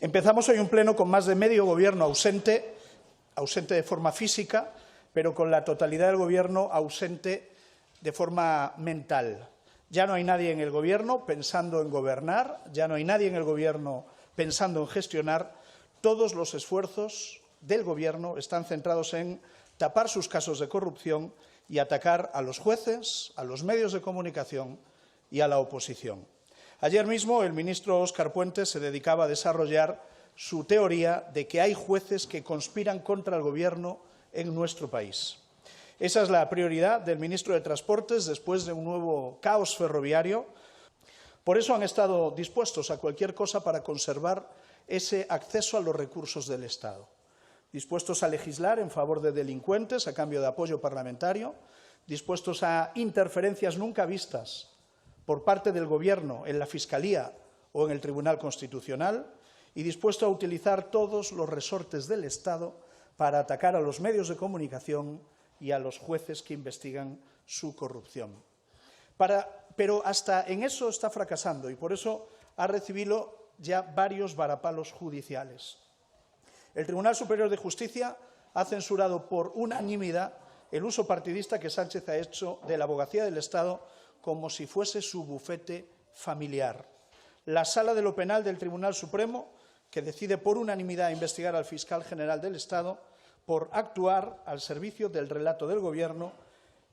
Empezamos hoy un pleno con más de medio gobierno ausente de forma física, pero con la totalidad del gobierno ausente de forma mental. Ya no hay nadie en el gobierno pensando en gobernar, ya no hay nadie en el gobierno pensando en gestionar. Todos los esfuerzos del gobierno están centrados en tapar sus casos de corrupción y atacar a los jueces, a los medios de comunicación y a la oposición. Ayer mismo el ministro Óscar Puente se dedicaba a desarrollar su teoría de que hay jueces que conspiran contra el Gobierno en nuestro país. Esa es la prioridad del ministro de Transportes después de un nuevo caos ferroviario. Por eso han estado dispuestos a cualquier cosa para conservar ese acceso a los recursos del Estado. Dispuestos a legislar en favor de delincuentes a cambio de apoyo parlamentario, dispuestos a interferencias nunca vistas por parte del Gobierno en la Fiscalía o en el Tribunal Constitucional y dispuesto a utilizar todos los resortes del Estado para atacar a los medios de comunicación y a los jueces que investigan su corrupción. Pero hasta en eso está fracasando y por eso ha recibido ya varios varapalos judiciales. El Tribunal Superior de Justicia ha censurado por unanimidad el uso partidista que Sánchez ha hecho de la Abogacía del Estado como si fuese su bufete familiar. La Sala de lo Penal del Tribunal Supremo, que decide por unanimidad investigar al fiscal general del Estado por actuar al servicio del relato del Gobierno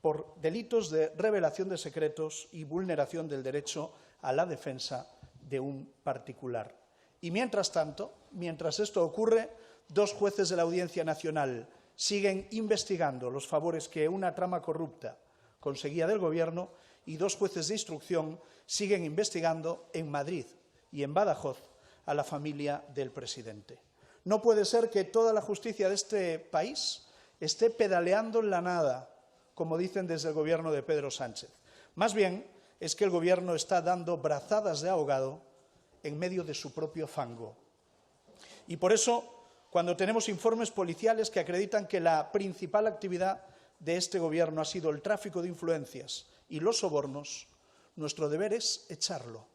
por delitos de revelación de secretos y vulneración del derecho a la defensa de un particular. Y mientras tanto, mientras esto ocurre, dos jueces de la Audiencia Nacional siguen investigando los favores que una trama corrupta conseguía del Gobierno y dos jueces de instrucción siguen investigando en Madrid y en Badajoz a la familia del presidente. No puede ser que toda la justicia de este país esté pedaleando en la nada, como dicen desde el Gobierno de Pedro Sánchez. Más bien es que el Gobierno está dando brazadas de ahogado en medio de su propio fango. Y por eso, cuando tenemos informes policiales que acreditan que la principal actividad de este Gobierno ha sido el tráfico de influencias y los sobornos, nuestro deber es echarlo.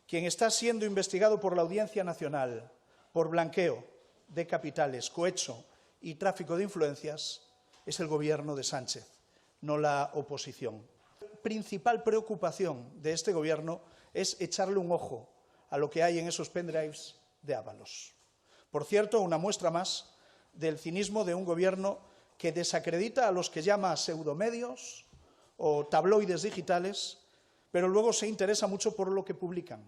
Quien está siendo investigado por la Audiencia Nacional por blanqueo de capitales, cohecho y tráfico de influencias es el Gobierno de Sánchez, no la oposición. La principal preocupación de este Gobierno es echarle un ojo a lo que hay en esos pendrives de Ábalos. Por cierto, una muestra más del cinismo de un Gobierno que desacredita a los que llama pseudomedios o tabloides digitales, pero luego se interesa mucho por lo que publican.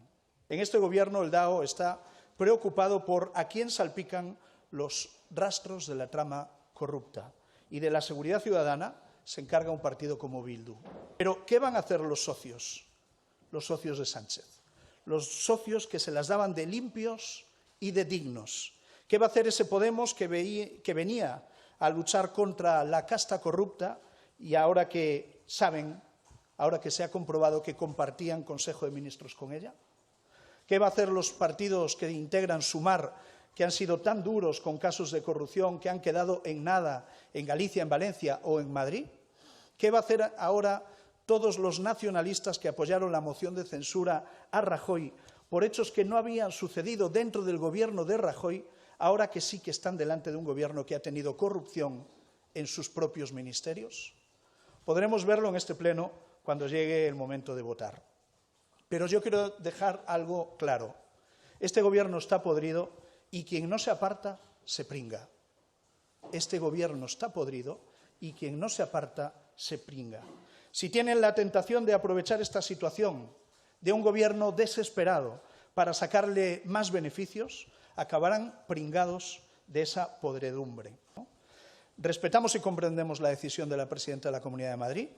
En este Gobierno el DAO está preocupado por a quién salpican los rastros de la trama corrupta y de la seguridad ciudadana se encarga un partido como Bildu. Pero ¿qué van a hacer los socios de Sánchez? Los socios que se las daban de limpios y de dignos. ¿Qué va a hacer ese Podemos que venía a luchar contra la casta corrupta y ahora que saben, ahora que se ha comprobado que compartían Consejo de Ministros con ella? ¿Qué va a hacer los partidos que integran Sumar, que han sido tan duros con casos de corrupción, que han quedado en nada en Galicia, en Valencia o en Madrid? ¿Qué va a hacer ahora todos los nacionalistas que apoyaron la moción de censura a Rajoy por hechos que no habían sucedido dentro del Gobierno de Rajoy, ahora que sí que están delante de un Gobierno que ha tenido corrupción en sus propios ministerios? Podremos verlo en este pleno cuando llegue el momento de votar. Pero yo quiero dejar algo claro. Este Gobierno está podrido y quien no se aparta se pringa. Este Gobierno está podrido y quien no se aparta se pringa. Si tienen la tentación de aprovechar esta situación de un Gobierno desesperado para sacarle más beneficios, acabarán pringados de esa podredumbre. Respetamos y comprendemos la decisión de la presidenta de la Comunidad de Madrid.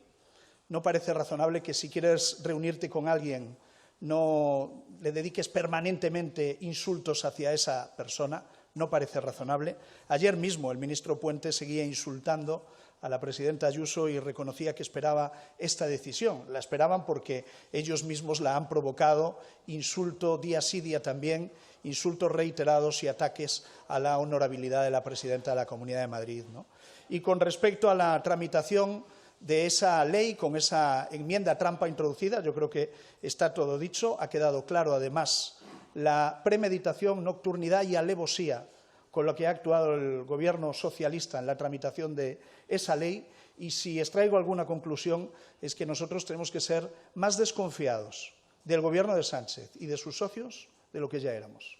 No parece razonable que si quieres reunirte con alguien no le dediques permanentemente insultos hacia esa persona. No parece razonable. Ayer mismo el ministro Puente seguía insultando a la presidenta Ayuso y reconocía que esperaba esta decisión. La esperaban porque ellos mismos la han provocado, insulto día sí, día también, insultos reiterados y ataques a la honorabilidad de la presidenta de la Comunidad de Madrid, ¿no? Y con respecto a la tramitación de esa ley, con esa enmienda trampa introducida, yo creo que está todo dicho. Ha quedado claro, además, la premeditación, nocturnidad y alevosía con lo que ha actuado el Gobierno socialista en la tramitación de esa ley, y si extraigo alguna conclusión es que nosotros tenemos que ser más desconfiados del Gobierno de Sánchez y de sus socios de lo que ya éramos.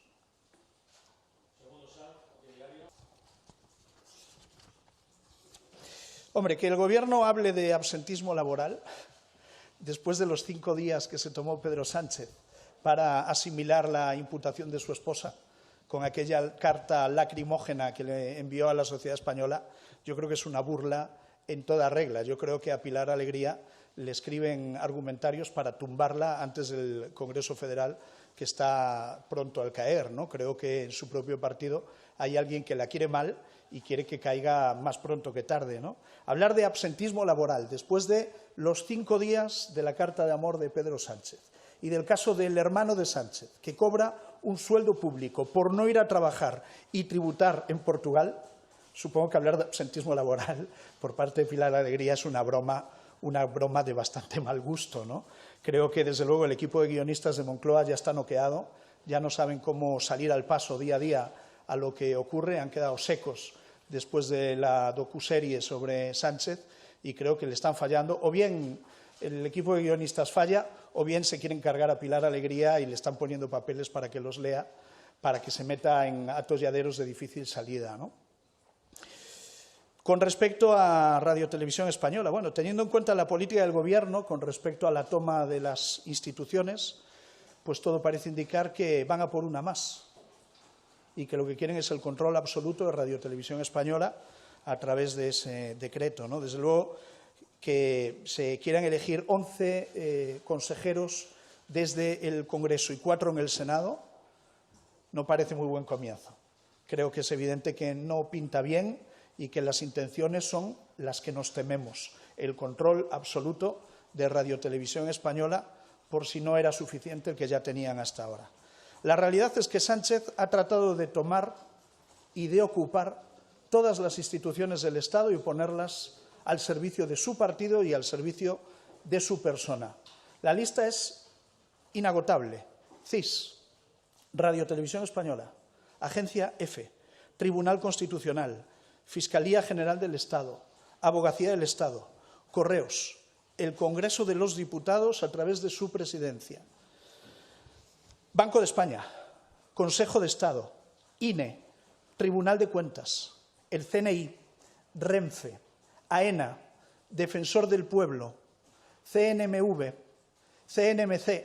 Hombre, que el Gobierno hable de absentismo laboral después de los 5 días que se tomó Pedro Sánchez para asimilar la imputación de su esposa con aquella carta lacrimógena que le envió a la sociedad española, yo creo que es una burla en toda regla. Yo creo que a Pilar Alegría le escriben argumentarios para tumbarla antes del Congreso Federal, que está pronto al caer, ¿no? Creo que en su propio partido hay alguien que la quiere mal y quiere que caiga más pronto que tarde, ¿no? Hablar de absentismo laboral después de los 5 días de la carta de amor de Pedro Sánchez y del caso del hermano de Sánchez, que cobra un sueldo público por no ir a trabajar y tributar en Portugal, supongo que hablar de absentismo laboral por parte de Pilar Alegría es una broma de bastante mal gusto, ¿no? Creo que, desde luego, el equipo de guionistas de Moncloa ya está noqueado, ya no saben cómo salir al paso día a día a lo que ocurre, han quedado secos después de la docuserie sobre Sánchez y creo que le están fallando. O bien el equipo de guionistas falla, o bien se quieren cargar a Pilar Alegría y le están poniendo papeles para que los lea, para que se meta en atolladeros de difícil salida, ¿no? Con respecto a Radio Televisión Española, bueno, teniendo en cuenta la política del Gobierno con respecto a la toma de las instituciones, pues todo parece indicar que van a por una más y que lo que quieren es el control absoluto de Radio Televisión Española a través de ese decreto, ¿no? Desde luego que se quieran elegir 11 consejeros desde el Congreso y 4 en el Senado, no parece muy buen comienzo. Creo que es evidente que no pinta bien y que las intenciones son las que nos tememos, el control absoluto de Radio Televisión Española, por si no era suficiente el que ya tenían hasta ahora. La realidad es que Sánchez ha tratado de tomar y de ocupar todas las instituciones del Estado y ponerlas al servicio de su partido y al servicio de su persona. La lista es inagotable. CIS, Radio Televisión Española, Agencia EFE, Tribunal Constitucional, Fiscalía General del Estado, Abogacía del Estado, Correos, el Congreso de los Diputados a través de su presidencia, Banco de España, Consejo de Estado, INE, Tribunal de Cuentas, el CNI, Renfe, AENA, Defensor del Pueblo, CNMV, CNMC,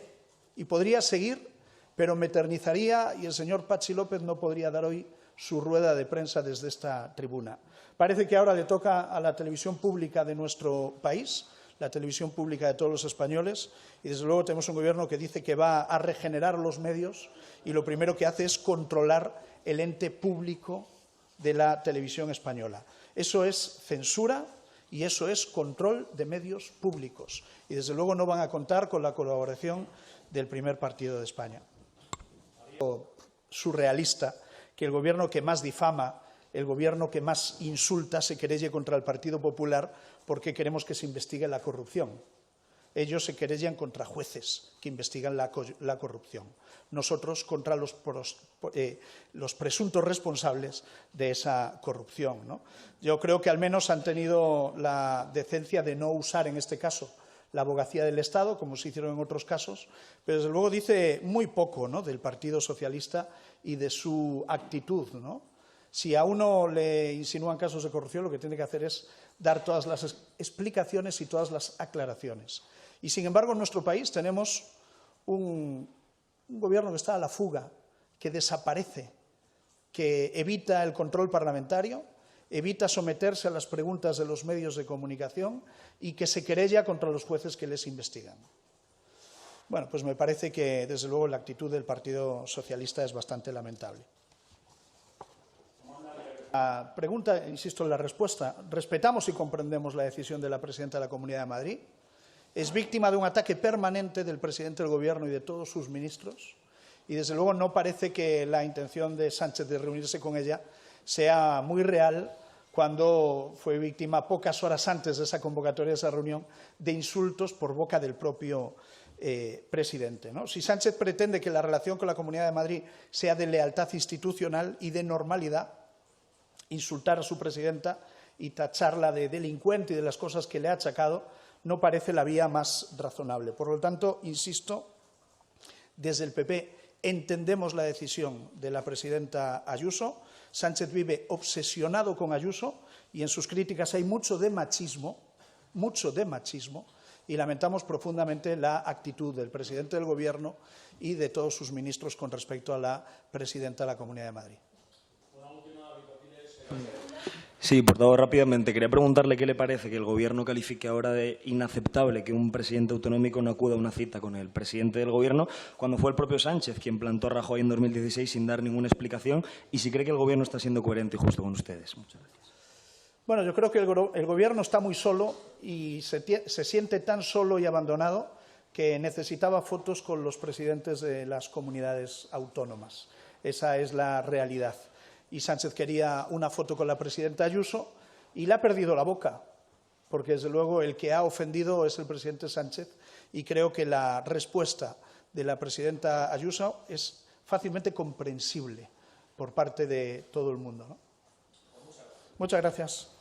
y podría seguir, pero me eternizaría y el señor Patxi López no podría dar hoy su rueda de prensa desde esta tribuna. Parece que ahora le toca a la televisión pública de nuestro país, la televisión pública de todos los españoles, y desde luego tenemos un Gobierno que dice que va a regenerar los medios y lo primero que hace es controlar el ente público de la televisión española. Eso es censura y eso es control de medios públicos. Y desde luego no van a contar con la colaboración del primer partido de España. Surrealista que el Gobierno que más difama, el Gobierno que más insulta, se querelle contra el Partido Popular porque queremos que se investigue la corrupción. Ellos se querellan contra jueces que investigan la corrupción. Nosotros contra los presuntos responsables de esa corrupción, ¿no? Yo creo que al menos han tenido la decencia de no usar en este caso la abogacía del Estado, como se hicieron en otros casos, pero desde luego dice muy poco, ¿no?, del Partido Socialista y de su actitud, ¿no? Si a uno le insinúan casos de corrupción, lo que tiene que hacer es dar todas las explicaciones y todas las aclaraciones. Y, sin embargo, en nuestro país tenemos un Gobierno que está a la fuga, que desaparece, que evita el control parlamentario, evita someterse a las preguntas de los medios de comunicación y que se querella contra los jueces que les investigan. Bueno, pues me parece que, desde luego, la actitud del Partido Socialista es bastante lamentable. La pregunta, insisto en la respuesta, respetamos y comprendemos la decisión de la presidenta de la Comunidad de Madrid. Es víctima de un ataque permanente del presidente del Gobierno y de todos sus ministros. Y, desde luego, no parece que la intención de Sánchez de reunirse con ella sea muy real cuando fue víctima, pocas horas antes de esa convocatoria, de esa reunión, de insultos por boca del propio presidente, ¿no? Si Sánchez pretende que la relación con la Comunidad de Madrid sea de lealtad institucional y de normalidad, insultar a su presidenta y tacharla de delincuente y de las cosas que le ha achacado no parece la vía más razonable. Por lo tanto, insisto, desde el PP entendemos la decisión de la presidenta Ayuso. Sánchez vive obsesionado con Ayuso y en sus críticas hay mucho de machismo, y lamentamos profundamente la actitud del presidente del Gobierno y de todos sus ministros con respecto a la presidenta de la Comunidad de Madrid. Sí, portavoz, rápidamente. Quería preguntarle qué le parece que el Gobierno califique ahora de inaceptable que un presidente autonómico no acuda a una cita con el presidente del Gobierno, cuando fue el propio Sánchez quien plantó a Rajoy en 2016 sin dar ninguna explicación, y si cree que el Gobierno está siendo coherente y justo con ustedes. Muchas gracias. Bueno, yo creo que el Gobierno está muy solo y se siente tan solo y abandonado que necesitaba fotos con los presidentes de las comunidades autónomas. Esa es la realidad. Y Sánchez quería una foto con la presidenta Ayuso y le ha perdido la boca, porque desde luego el que ha ofendido es el presidente Sánchez, y creo que la respuesta de la presidenta Ayuso es fácilmente comprensible por parte de todo el mundo, ¿no? Muchas gracias.